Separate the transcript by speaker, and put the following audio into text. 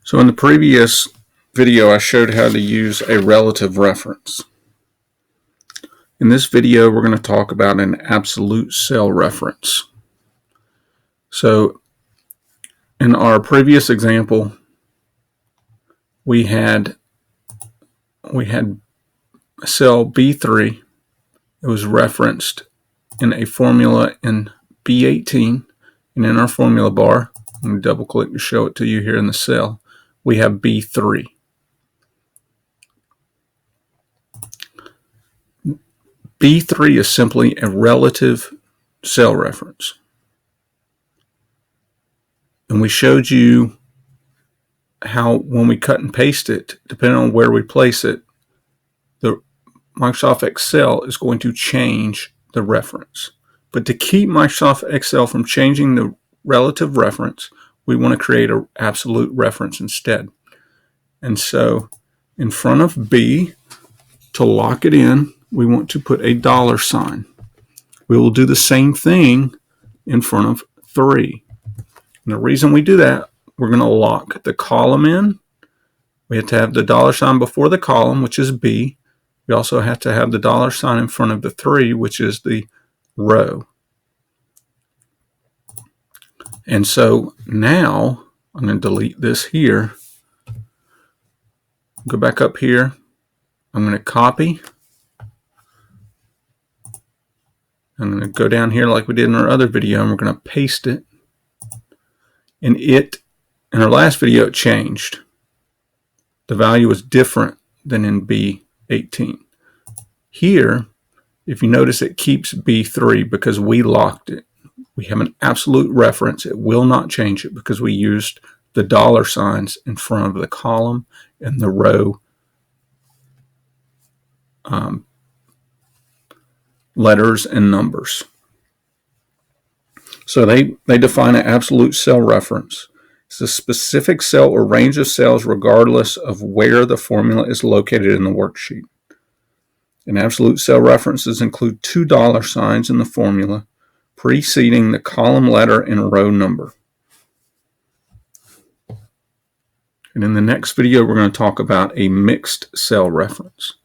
Speaker 1: So in the previous video, I showed how to use a relative reference. In this video, we're going to talk about an absolute cell reference. So in our previous example, we had cell B3. It was referenced in a formula in B18, and in our formula bar, I'm going to double click to show it to you here in the cell, we have B3. B3 is simply a relative cell reference. And we showed you how when we cut and paste it, depending on where we place it, the Microsoft Excel is going to change the reference. But to keep Microsoft Excel from changing the relative reference, we want to create an absolute reference instead. And so in front of B, to lock it in, we want to put a $sign. We will do the same thing in front of 3. And the reason we do that, we're going to lock the column in. We have to have the $sign before the column, which is B. We also have to have the $sign in front of the 3, which is the row. And so now I'm going to delete this here. Go back up here. I'm going to copy. I'm going to go down here like we did in our other video, and we're going to paste it. And in our last video, it changed. The value was different than in B18. Here, if you notice, it keeps B3 because we locked it. We have an absolute reference. It will not change it because we used the $signs in front of the column and the row letters and numbers. So they define an absolute cell reference. It's a specific cell or range of cells regardless of where the formula is located in the worksheet. And absolute cell references include two $signs in the formula preceding the column letter and row number. And in the next video, we're going to talk about a mixed cell reference.